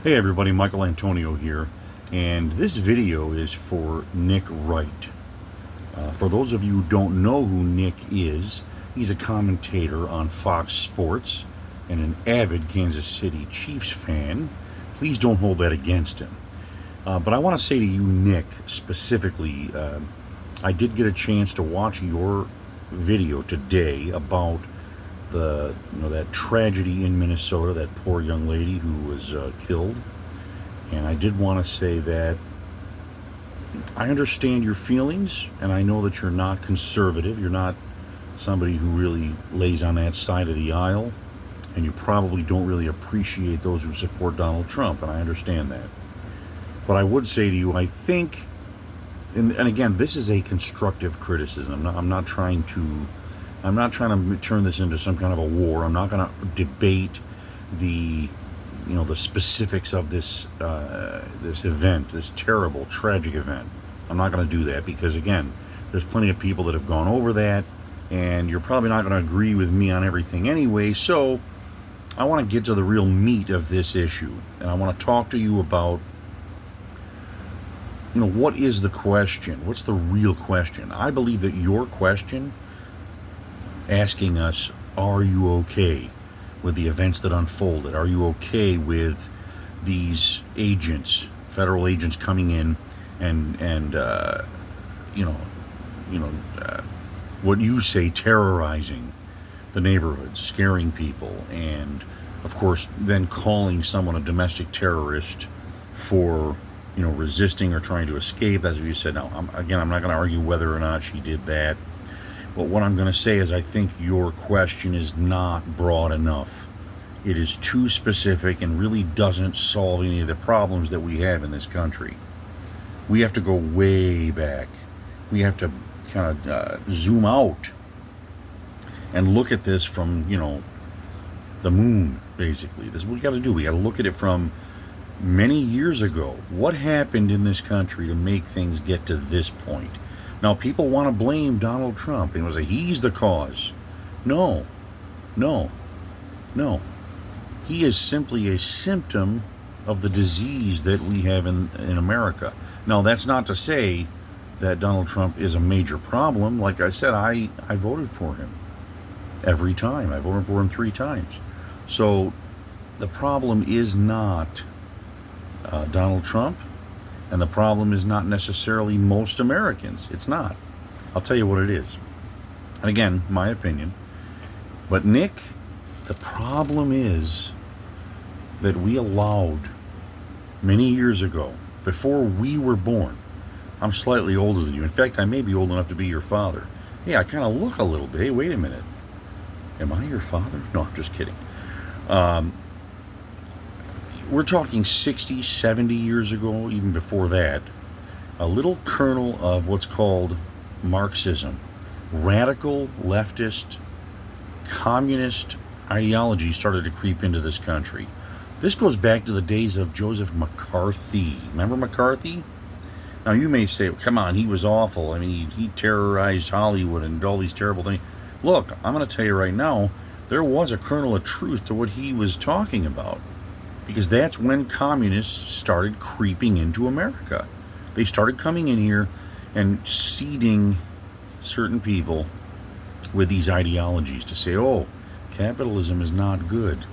Hey everybody, Michaelantonio here, and this video is for Nick Wright. For those of you who don't know who Nick is, he's a commentator on Fox Sports and an avid Kansas City Chiefs fan. Please don't hold that against him. But I want to say to you, Nick, specifically, I did get a chance to watch your video today about that tragedy in Minnesota, that poor young lady who was killed. And I did want to say that I understand your feelings, and I know that you're not conservative. You're not somebody who really lays on that side of the aisle, and you probably don't really appreciate those who support Donald Trump, and I understand that. But I would say to you, I think, and again, this is a constructive criticism. I'm not trying to turn this into some kind of a war. I'm not going to debate the specifics of this event, this terrible, tragic event. I'm not going to do that because, again, there's plenty of people that have gone over that, and you're probably not going to agree with me on everything anyway. So I want to get to the real meat of this issue, and I want to talk to you about, what is the question? What's the real question? I believe that your question, asking us, are you okay with the events that unfolded? Are you okay with these agents, federal agents, coming in and what you say, terrorizing the neighborhoods, scaring people, and of course then calling someone a domestic terrorist for resisting or trying to escape? That's what you said. Now, I'm not going to argue whether or not she did that. But what I'm going to say is I think your question is not broad enough. It is too specific and really doesn't solve any of the problems that we have in this country. We have to go way back. We have to kind of zoom out and look at this from, the moon, basically. This is what we got to do. We got to look at it from many years ago. What happened in this country to make things get to this point? Now, people want to blame Donald Trump and say he's the cause. No. He is simply a symptom of the disease that we have in America. Now, that's not to say that Donald Trump is a major problem. Like I said, I voted for him every time. I voted for him 3 times. So the problem is not Donald Trump. And the problem is not necessarily most Americans. It's not. I'll tell you what it is. And again, my opinion. But Nick, the problem is that we allowed many years ago, before we were born. I'm slightly older than you. In fact, I may be old enough to be your father. Hey, I kind of look a little bit. Hey, wait a minute. Am I your father? No, I'm just kidding. We're talking 60, 70 years ago, even before that, a little kernel of what's called Marxism, radical leftist, communist ideology started to creep into this country. This goes back to the days of Joseph McCarthy. Remember McCarthy? Now you may say, come on, he was awful. I mean, he terrorized Hollywood and did all these terrible things. Look, I'm going to tell you right now, there was a kernel of truth to what he was talking about. Because that's when communists started creeping into America. They started coming in here and seeding certain people with these ideologies to say, oh, capitalism is not good.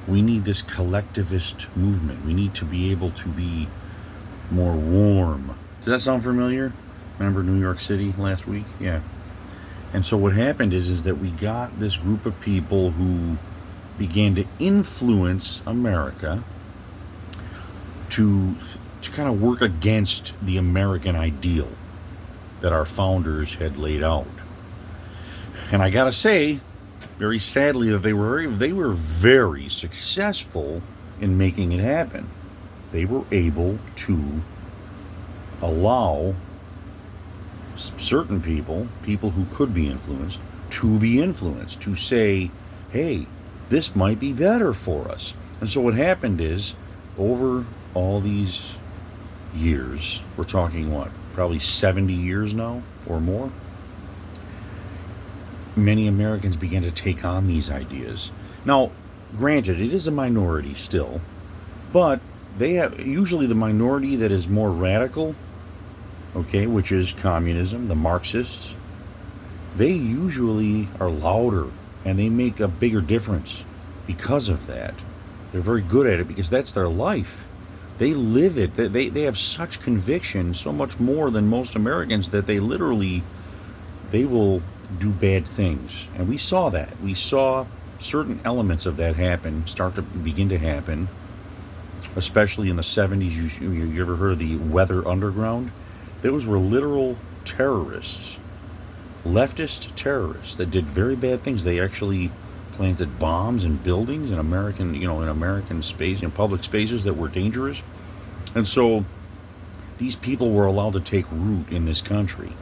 We need this collectivist movement. We need to be able to be more warm. Does that sound familiar? Remember New York City last week? Yeah. And so what happened is that we got this group of people who began to influence America to kind of work against the American ideal that our founders had laid out. And I gotta say, very sadly, that they were very successful in making it happen. They were able to allow certain people who could be influenced, to say, hey, this might be better for us. And so what happened is, over all these years, we're talking what, probably 70 years now or more, many Americans began to take on these ideas. Now, granted, it is a minority still, But they have usually the minority that is more radical, okay, which is communism, the Marxists. They usually are louder and they make a bigger difference because of that. They're very good at it because that's their life. They live it. They have such conviction, so much more than most Americans, that they will do bad things. And we saw that. We saw certain elements of that begin to happen, especially in the 70s. You ever heard of the Weather Underground? Those were literal terrorists, leftist terrorists that did very bad things. They actually planted bombs in buildings in American space, in public spaces that were dangerous. And so these people were allowed to take root in this country.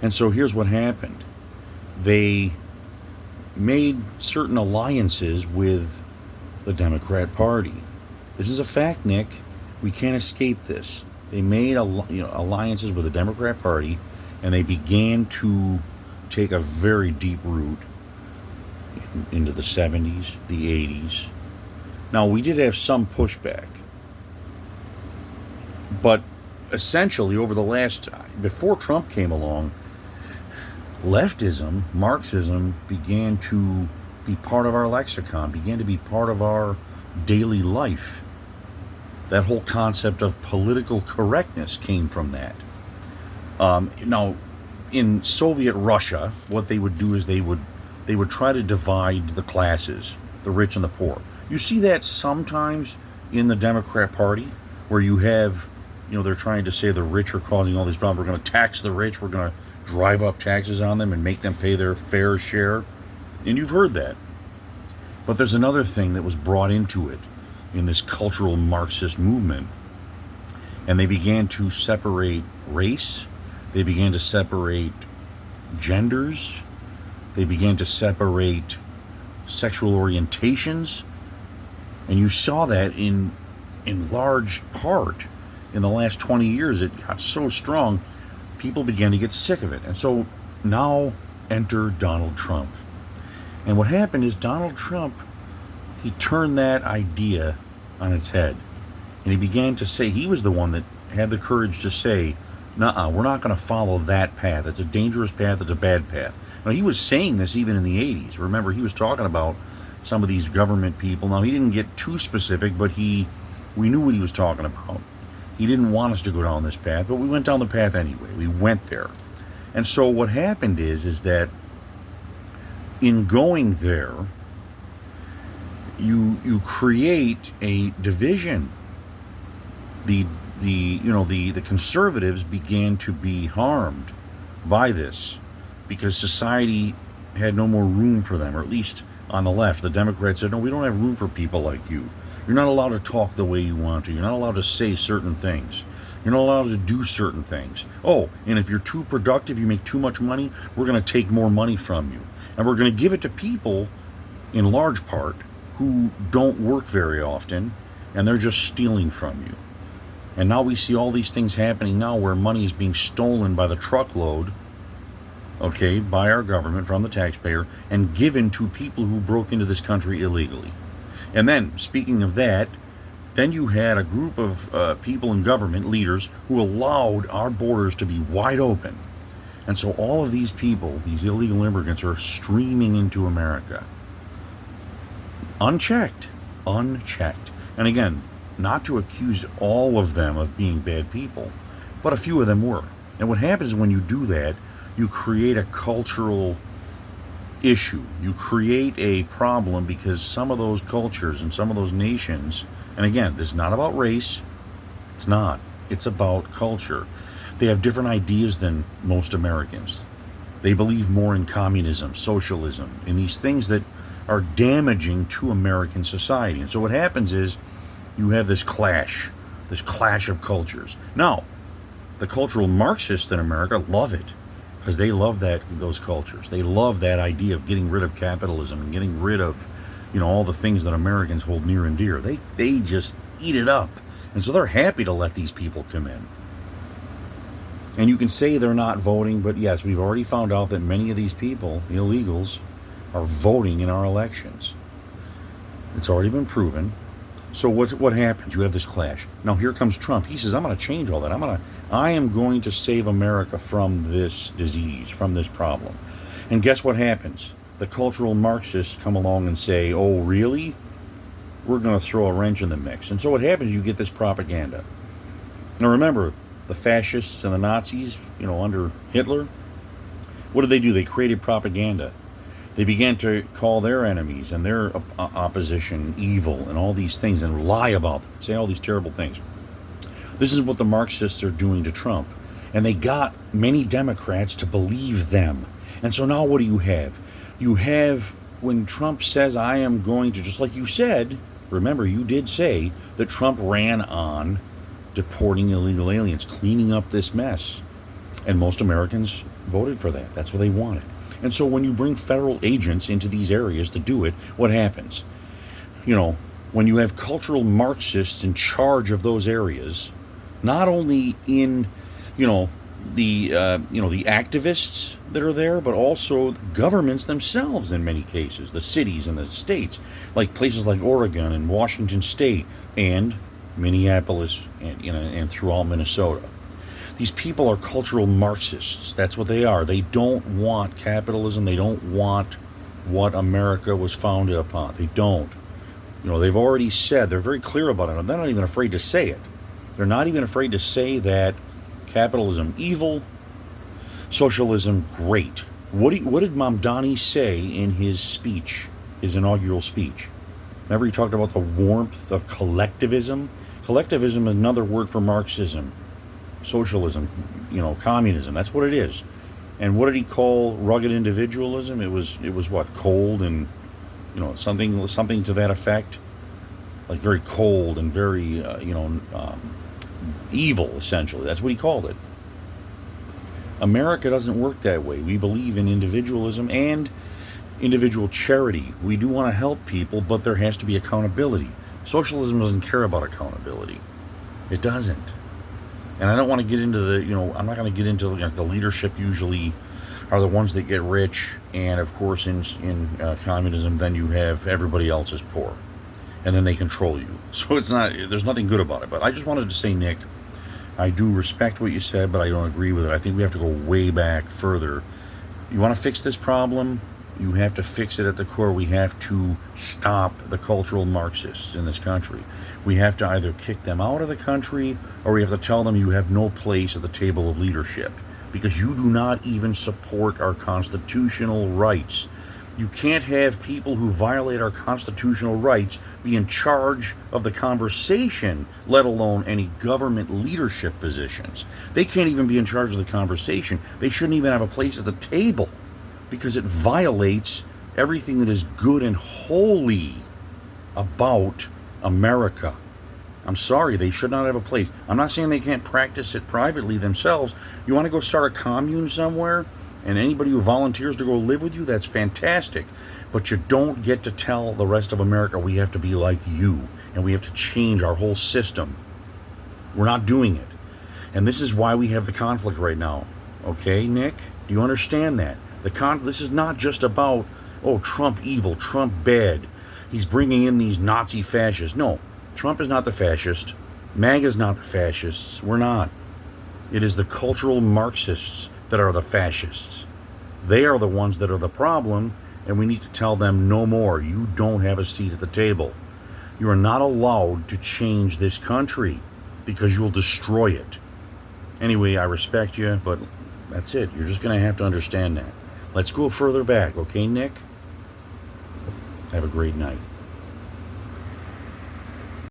And so here's what happened. They made certain alliances with the Democrat Party. This is a fact, Nick. We can't escape this. They made alliances with the Democrat Party, and they began to take a very deep root into the 70s, the 80s. Now, we did have some pushback, but essentially before Trump came along, leftism, Marxism, began to be part of our lexicon, began to be part of our daily life. That whole concept of political correctness came from that. Now, in Soviet Russia, what they would do is they would try to divide the classes, the rich and the poor. You see that sometimes in the Democrat Party, where you have, they're trying to say the rich are causing all these problems. We're going to tax the rich. We're going to drive up taxes on them and make them pay their fair share. And you've heard that. But there's another thing that was brought into it in this cultural Marxist movement. And they began to separate race. They began to separate genders. They began to separate sexual orientations. And you saw that in large part in the last 20 years. It got so strong, people began to get sick of it. And so now enter Donald Trump. And what happened is Donald Trump, he turned that idea on its head. And he began to say, he was the one that had the courage to say, nuh-uh, we're not going to follow that path. It's a dangerous path. It's a bad path. Now, he was saying this even in the 80s. Remember, he was talking about some of these government people. Now, he didn't get too specific, but we knew what he was talking about. He didn't want us to go down this path, but we went down the path anyway. We went there. And so what happened is that in going there, you create a division. The conservatives began to be harmed by this because society had no more room for them, or at least on the left. The Democrats said, no, we don't have room for people like you. You're not allowed to talk the way you want to. You're not allowed to say certain things. You're not allowed to do certain things. Oh, and if you're too productive, you make too much money, we're going to take more money from you. And we're going to give it to people, in large part, who don't work very often, and they're just stealing from you. And now we see all these things happening now where money is being stolen by the truckload, okay, by our government from the taxpayer, and given to people who broke into this country illegally. And then, speaking of that, then you had a group of people in government, leaders, who allowed our borders to be wide open. And so all of these people, these illegal immigrants, are streaming into America. Unchecked. And again, not to accuse all of them of being bad people, but a few of them were. And what happens when you do that, you create a cultural issue. You create a problem because some of those cultures and some of those nations, and again, this is not about race. It's not. It's about culture. They have different ideas than most Americans. They believe more in communism, socialism, in these things that are damaging to American society. And so what happens is you have this clash of cultures. Now, the cultural Marxists in America love it because they love those cultures. They love that idea of getting rid of capitalism and getting rid of, all the things that Americans hold near and dear. They just eat it up. And so they're happy to let these people come in. And you can say they're not voting, but yes, we've already found out that many of these people, illegals, are voting in our elections. It's already been proven. So what happens? You have this clash. Now here comes Trump. He says, I'm going to change all that. I am going to save America from this disease, from this problem. And guess what happens? The cultural Marxists come along and say, oh, really? We're going to throw a wrench in the mix. And so what happens, you get this propaganda. Now remember, the fascists and the Nazis, under Hitler, what did they do? They created propaganda. They began to call their enemies and their opposition evil and all these things and lie about them, say all these terrible things. This is what the Marxists are doing to Trump. And they got many Democrats to believe them. And so now what do you have? You have, when Trump says, I am going to, just like you said, remember, you did say that Trump ran on deporting illegal aliens, cleaning up this mess. And most Americans voted for that. That's what they wanted. And so when you bring federal agents into these areas to do it, what happens? When you have cultural Marxists in charge of those areas, not only in, the activists that are there, but also governments themselves in many cases, the cities and the states, like places like Oregon and Washington State and Minneapolis and throughout Minnesota. These people are cultural Marxists. That's what they are. They don't want capitalism. They don't want what America was founded upon. They don't. They've already said, they're very clear about it. They're not even afraid to say it. They're not even afraid to say that capitalism evil, socialism great. What did Mamdani say in his speech, his inaugural speech? Remember he talked about the warmth of collectivism? Collectivism is another word for Marxism. Socialism, communism, that's what it is. And what did he call rugged individualism? It was what, cold and something to that effect, like very cold and very evil, essentially. That's what he called it. America doesn't work that way. We believe in individualism and individual charity. We do want to help people, but there has to be accountability. Socialism doesn't care about accountability. It doesn't. And I don't want to get into I'm not going to get into the leadership usually are the ones that get rich. And of course, in communism, then you have everybody else is poor. And then they control you. So there's nothing good about it. But I just wanted to say, Nick, I do respect what you said, but I don't agree with it. I think we have to go way back further. You want to fix this problem? You have to fix it at the core. We have to stop the cultural Marxists in this country. We have to either kick them out of the country or we have to tell them you have no place at the table of leadership because you do not even support our constitutional rights. You can't have people who violate our constitutional rights be in charge of the conversation, let alone any government leadership positions. They can't even be in charge of the conversation. They shouldn't even have a place at the table, because it violates everything that is good and holy about America. I'm sorry, they should not have a place. I'm not saying they can't practice it privately themselves. You want to go start a commune somewhere, and anybody who volunteers to go live with you, that's fantastic. But you don't get to tell the rest of America we have to be like you, and we have to change our whole system. We're not doing it. And this is why we have the conflict right now. Okay, Nick? Do you understand that? This is not just about, Trump evil, Trump bad. He's bringing in these Nazi fascists. No, Trump is not the fascist. MAGA is not the fascists. We're not. It is the cultural Marxists that are the fascists. They are the ones that are the problem, and we need to tell them no more. You don't have a seat at the table. You are not allowed to change this country because you'll destroy it. Anyway, I respect you, but that's it. You're just going to have to understand that. Let's go further back, okay, Nick? Have a great night.